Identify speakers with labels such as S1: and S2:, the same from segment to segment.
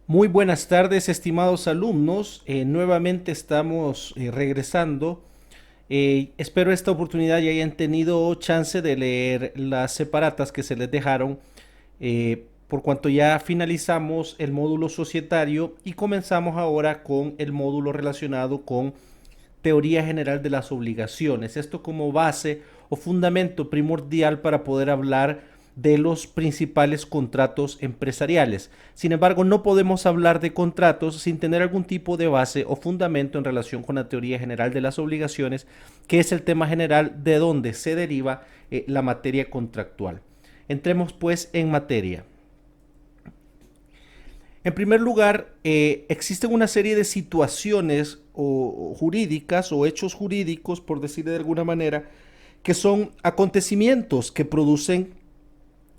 S1: Muy buenas tardes, estimados alumnos. Nuevamente estamos regresando. Espero esta oportunidad ya hayan tenido chance de leer las separatas que se les dejaron, por cuanto ya finalizamos el módulo societario y comenzamos ahora con el módulo relacionado con teoría general de las obligaciones. Esto como base o fundamento primordial para poder hablar de los principales contratos empresariales. Sin embargo, no podemos hablar de contratos sin tener algún tipo de base o fundamento en relación con la teoría general de las obligaciones, que es el tema general de donde se deriva la materia contractual. Entremos pues en materia. En primer lugar, existen una serie de situaciones jurídicas o hechos jurídicos, por decir de alguna manera, que son acontecimientos que producen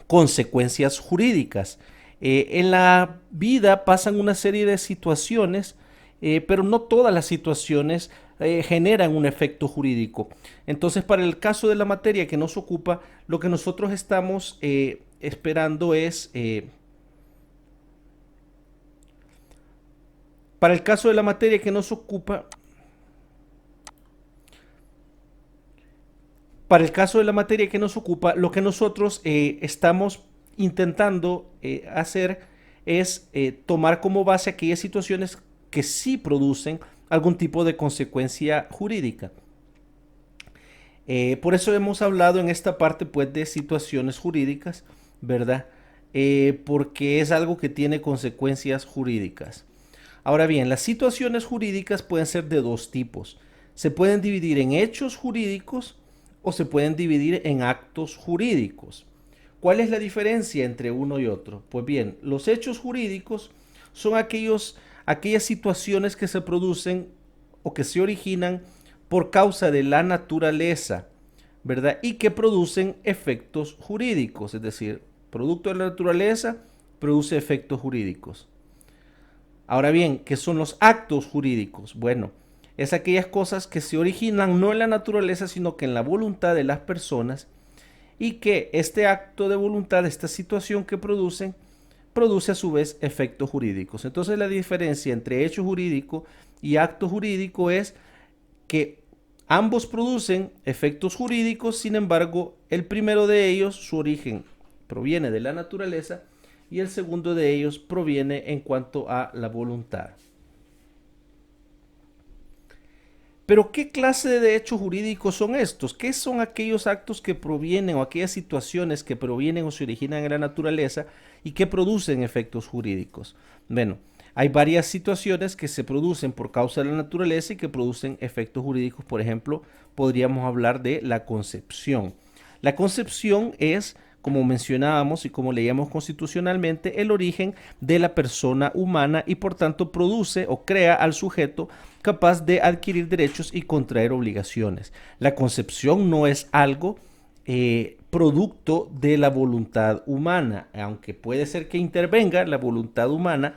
S1: consecuencias jurídicas. En la vida pasan una serie de situaciones, pero no todas las situaciones generan un efecto jurídico. Entonces, para el caso de la materia que nos ocupa, lo que nosotros estamos esperando es, para el caso de la materia que nos ocupa, para el caso de la materia que nos ocupa, lo que nosotros estamos intentando hacer es tomar como base aquellas situaciones que sí producen algún tipo de consecuencia jurídica. Por eso hemos hablado en esta parte pues de situaciones jurídicas, ¿verdad? Porque es algo que tiene consecuencias jurídicas. Ahora bien, las situaciones jurídicas pueden ser de dos tipos. Se pueden dividir en hechos jurídicos o se pueden dividir en actos jurídicos. ¿Cuál es la diferencia entre uno y otro? Pues bien, los hechos jurídicos son aquellas situaciones que se producen o que se originan por causa de la naturaleza, ¿verdad? Y que producen efectos jurídicos, es decir, producto de la naturaleza produce efectos jurídicos. Ahora bien, ¿qué son los actos jurídicos? Bueno, es aquellas cosas que se originan no en la naturaleza, sino que en la voluntad de las personas y que este acto de voluntad, esta situación que producen, produce a su vez efectos jurídicos. Entonces la diferencia entre hecho jurídico y acto jurídico es que ambos producen efectos jurídicos, sin embargo, el primero de ellos, su origen proviene de la naturaleza y el segundo de ellos proviene en cuanto a la voluntad. Pero ¿qué clase de hechos jurídicos son estos? ¿Qué son aquellos actos que provienen o aquellas situaciones que provienen o se originan en la naturaleza y que producen efectos jurídicos? Bueno, hay varias situaciones que se producen por causa de la naturaleza y que producen efectos jurídicos. Por ejemplo, podríamos hablar de la concepción. La concepción es, como mencionábamos y como leíamos constitucionalmente, el origen de la persona humana y por tanto produce o crea al sujeto capaz de adquirir derechos y contraer obligaciones. La concepción no es algo producto de la voluntad humana, aunque puede ser que intervenga la voluntad humana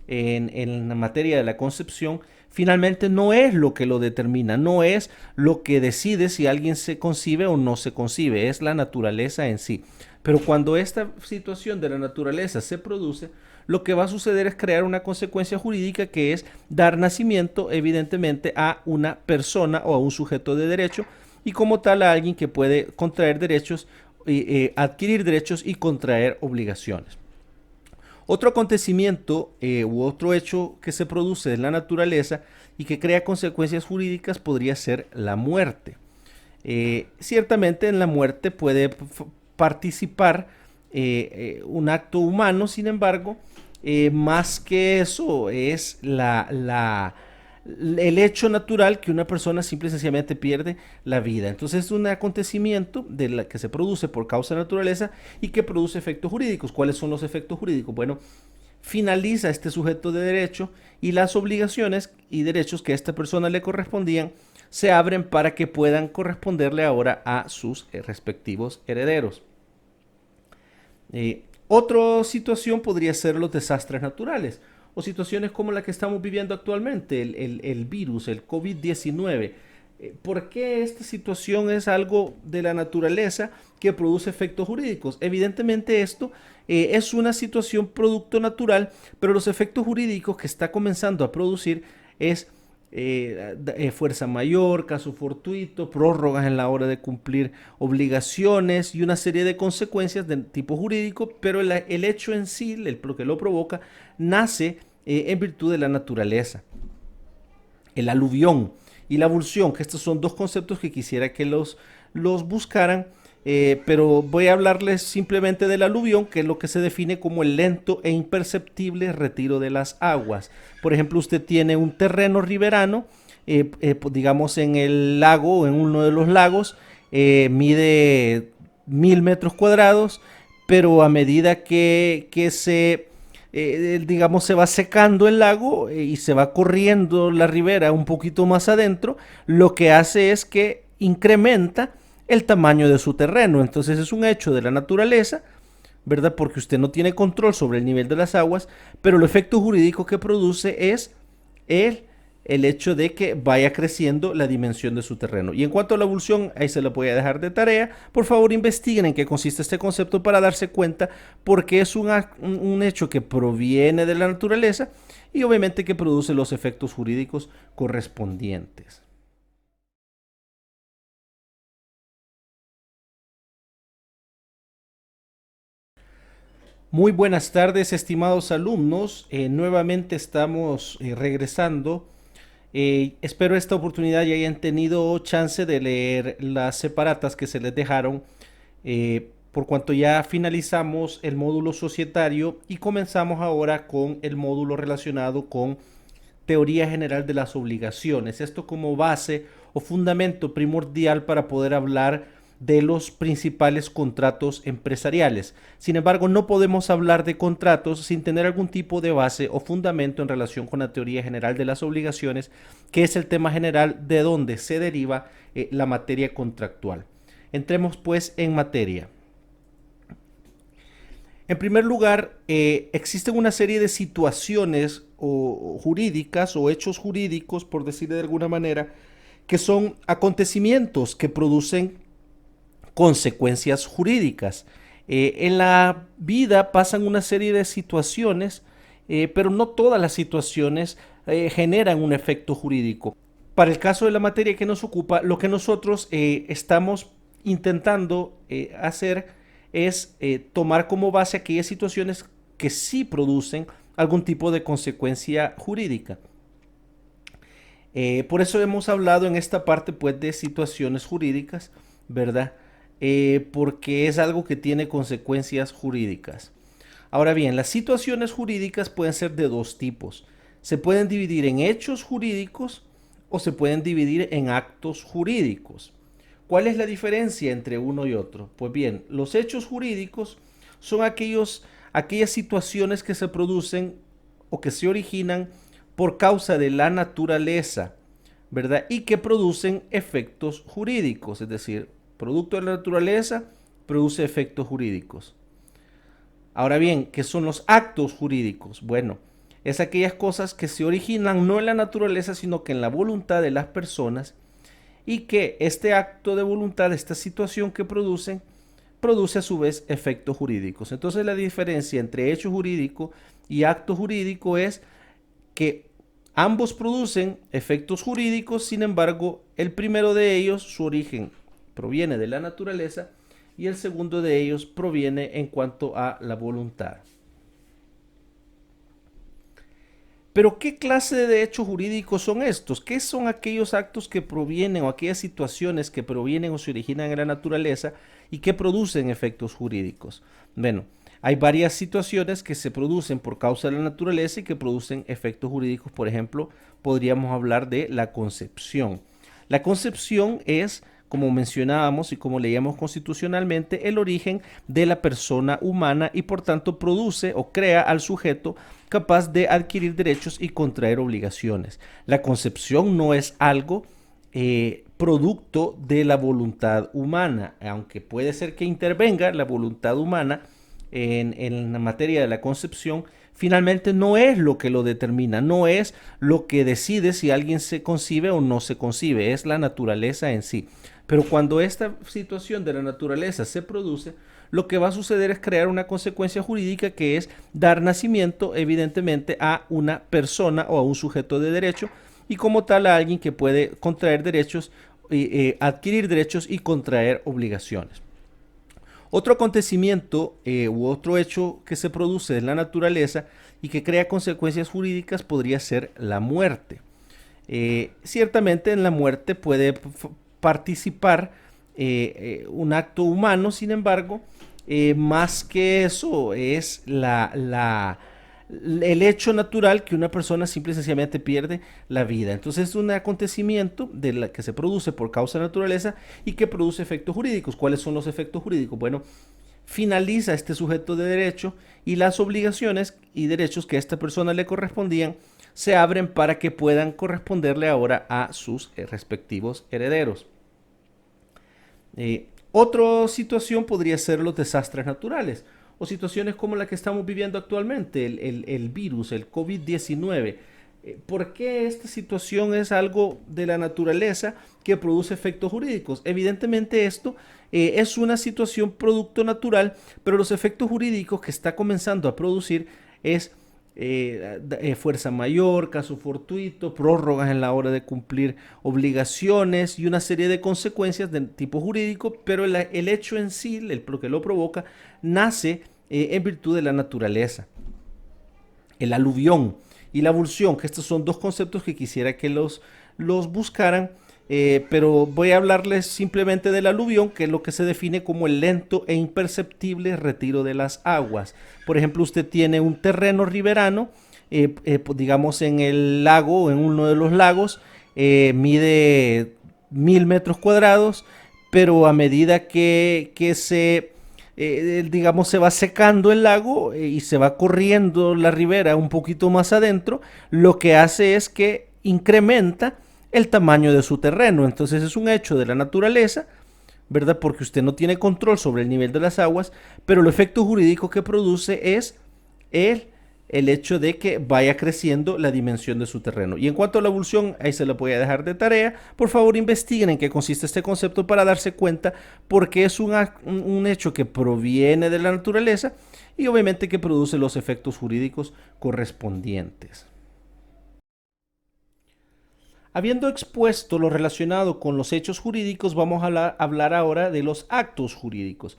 S1: en la materia de la concepción, finalmente no es lo que lo determina, no es lo que decide si alguien se concibe o no se concibe, es la naturaleza en sí. Pero cuando esta situación de la naturaleza se produce, lo que va a suceder es crear una consecuencia jurídica que es dar nacimiento, evidentemente, a una persona o a un sujeto de derecho y como tal a alguien que puede contraer derechos, adquirir derechos y contraer obligaciones. Otro acontecimiento u otro hecho que se produce en la naturaleza y que crea consecuencias jurídicas podría ser la muerte. Ciertamente en la muerte puede participar un acto humano, sin embargo, más que eso es el hecho natural que una persona simple y sencillamente pierde la vida. Entonces es un acontecimiento de la que se produce por causa de la naturaleza y que produce efectos jurídicos. ¿Cuáles son los efectos jurídicos? Bueno, finaliza este sujeto de derecho y las obligaciones y derechos que a esta persona le correspondían se abren para que puedan corresponderle ahora a sus respectivos herederos. Otra situación podría ser los desastres naturales o situaciones como la que estamos viviendo actualmente, el virus, el COVID-19. ¿Por qué esta situación es algo de la naturaleza que produce efectos jurídicos? Evidentemente esto es una situación producto natural, pero los efectos jurídicos que está comenzando a producir es fuerza mayor, caso fortuito, prórrogas en la hora de cumplir obligaciones y una serie de consecuencias de tipo jurídico, pero el hecho en sí, lo que lo provoca, nace en virtud de la naturaleza. El aluvión y la avulsión, que estos son dos conceptos que quisiera que los buscaran, pero voy a hablarles simplemente del aluvión, que es lo que se define como el lento e imperceptible retiro de las aguas. Por ejemplo, usted tiene un terreno riverano, digamos en el lago o en uno de los lagos, mide 1000 metros cuadrados, pero a medida que digamos, se va secando el lago y se va corriendo la ribera un poquito más adentro, lo que hace es que incrementa el tamaño de su terreno. Entonces es un hecho de la naturaleza, ¿verdad? Porque usted no tiene control sobre el nivel de las aguas, pero el efecto jurídico que produce es el, el hecho de que vaya creciendo la dimensión de su terreno. Y en cuanto a la evolución, ahí se lo voy a dejar de tarea. Por favor, investiguen en qué consiste este concepto para darse cuenta, porque es un hecho que proviene de la naturaleza y obviamente que produce los efectos jurídicos correspondientes. Muy buenas tardes, estimados alumnos. Nuevamente estamos regresando. Espero esta oportunidad ya hayan tenido chance de leer las separatas que se les dejaron, por cuanto ya finalizamos el módulo societario y comenzamos ahora con el módulo relacionado con teoría general de las obligaciones. Esto como base o fundamento primordial para poder hablar de los principales contratos empresariales. Sin embargo, no podemos hablar de contratos sin tener algún tipo de base o fundamento en relación con la teoría general de las obligaciones, que es el tema general de donde se deriva la materia contractual. Entremos pues en materia. En primer lugar, existen una serie de situaciones jurídicas o hechos jurídicos, por decirlo de alguna manera, que son acontecimientos que producen consecuencias jurídicas. En la vida pasan una serie de situaciones, pero no todas las situaciones generan un efecto jurídico. Para el caso de la materia que nos ocupa, lo que nosotros estamos intentando hacer es tomar como base aquellas situaciones que sí producen algún tipo de consecuencia jurídica. Por eso hemos hablado en esta parte pues de situaciones jurídicas, ¿verdad? Porque es algo que tiene consecuencias jurídicas. Ahora bien, las situaciones jurídicas pueden ser de dos tipos. Se pueden dividir en hechos jurídicos o se pueden dividir en actos jurídicos. ¿Cuál es la diferencia entre uno y otro? Pues bien, los hechos jurídicos son aquellas situaciones que se producen o que se originan por causa de la naturaleza, ¿verdad? Y que producen efectos jurídicos, es decir, producto de la naturaleza produce efectos jurídicos. Ahora bien, ¿qué son los actos jurídicos? Bueno, es aquellas cosas que se originan no en la naturaleza, sino que en la voluntad de las personas, y que este acto de voluntad, esta situación que producen, produce a su vez efectos jurídicos. Entonces la diferencia entre hecho jurídico y acto jurídico es que ambos producen efectos jurídicos, sin embargo, el primero de ellos, su origen proviene de la naturaleza y el segundo de ellos proviene en cuanto a la voluntad. Pero ¿qué clase de hechos jurídicos son estos? ¿Qué son aquellos actos que provienen o aquellas situaciones que provienen o se originan en la naturaleza y que producen efectos jurídicos? Bueno, hay varias situaciones que se producen por causa de la naturaleza y que producen efectos jurídicos. Por ejemplo, podríamos hablar de la concepción. La concepción es, como mencionábamos y como leíamos constitucionalmente, el origen de la persona humana y por tanto produce o crea al sujeto capaz de adquirir derechos y contraer obligaciones. La concepción no es algo producto de la voluntad humana, aunque puede ser que intervenga la voluntad humana en la materia de la concepción. finalmente no es lo que lo determina, no es lo que decide si alguien se concibe o no se concibe, es la naturaleza en sí. Pero cuando esta situación de la naturaleza se produce, lo que va a suceder es crear una consecuencia jurídica que es dar nacimiento, evidentemente, a una persona o a un sujeto de derecho y como tal a alguien que puede contraer derechos, adquirir derechos y contraer obligaciones. Otro acontecimiento u otro hecho que se produce en la naturaleza y que crea consecuencias jurídicas podría ser la muerte. Ciertamente en la muerte puede participar un acto humano, sin embargo, más que eso es el hecho natural que una persona simple y sencillamente pierde la vida. Entonces es un acontecimiento que se produce por causa de la naturaleza y que produce efectos jurídicos. ¿Cuáles son los efectos jurídicos? Bueno, finaliza este sujeto de derecho y las obligaciones y derechos que a esta persona le correspondían se abren para que puedan corresponderle ahora a sus respectivos herederos. Otra situación podría ser los desastres naturales o situaciones como la que estamos viviendo actualmente, el virus, el COVID-19. ¿Por qué esta situación es algo de la naturaleza que produce efectos jurídicos? Evidentemente esto es una situación producto natural, pero los efectos jurídicos que está comenzando a producir es fuerza mayor, caso fortuito, prórrogas en la hora de cumplir obligaciones y una serie de consecuencias de tipo jurídico, pero el hecho en sí, lo que lo provoca, nace en virtud de la naturaleza. El aluvión y la avulsión, que estos son dos conceptos que quisiera que los buscaran, pero voy a hablarles simplemente del aluvión, que es lo que se define como el lento e imperceptible retiro de las aguas. Por ejemplo, usted tiene un terreno riverano, digamos en el lago o en uno de los lagos, mide 1000 metros cuadrados, pero a medida que digamos, se va secando el lago y se va corriendo la ribera un poquito más adentro, lo que hace es que incrementa el tamaño de su terreno. Entonces es un hecho de la naturaleza, ¿verdad? Porque usted no tiene control sobre el nivel de las aguas, pero el efecto jurídico que produce es el hecho de que vaya creciendo la dimensión de su terreno. Y en cuanto a la avulsión, ahí se lo voy a dejar de tarea. Por favor, investiguen en qué consiste este concepto para darse cuenta, porque es un hecho que proviene de la naturaleza y obviamente que produce los efectos jurídicos correspondientes. Habiendo expuesto lo relacionado con los hechos jurídicos, vamos a hablar ahora de los actos jurídicos.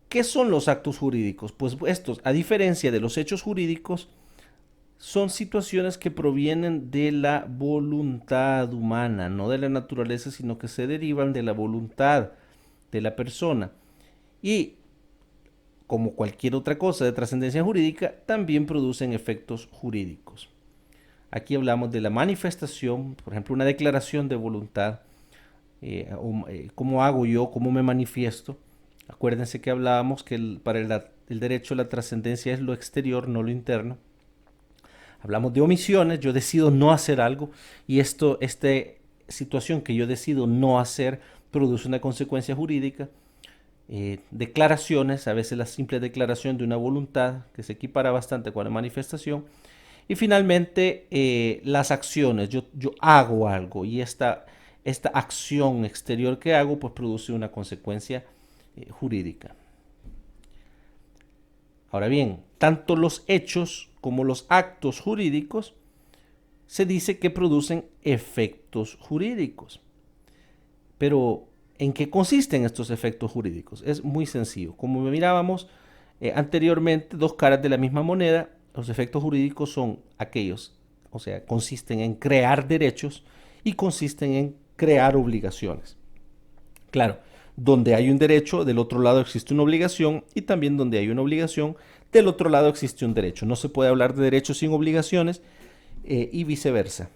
S1: ¿Qué son los actos jurídicos? Pues estos, a diferencia de los hechos jurídicos, son situaciones que provienen de la voluntad humana, no de la naturaleza, sino que se derivan de la voluntad de la persona. Y, como cualquier otra cosa de trascendencia jurídica, también producen efectos jurídicos. Aquí hablamos de la manifestación, por ejemplo, una declaración de voluntad. ¿Cómo hago yo? ¿Cómo me manifiesto? Acuérdense que hablábamos que para el derecho la trascendencia es lo exterior, no lo interno. Hablamos de omisiones, yo decido no hacer algo y esta situación que yo decido no hacer produce una consecuencia jurídica. Declaraciones, a veces la simple declaración de una voluntad que se equipara bastante con la manifestación. Y finalmente las acciones, yo hago algo y esta acción exterior que hago pues produce una consecuencia jurídica. Ahora bien, tanto los hechos como los actos jurídicos se dice que producen efectos jurídicos. Pero, ¿en qué consisten estos efectos jurídicos? Es muy sencillo. Como mirábamos anteriormente, dos caras de la misma moneda, los efectos jurídicos son aquellos, o sea, consisten en crear derechos y consisten en crear obligaciones. Claro, donde hay un derecho, del otro lado existe una obligación y también donde hay una obligación, del otro lado existe un derecho. No se puede hablar de derechos sin obligaciones y viceversa.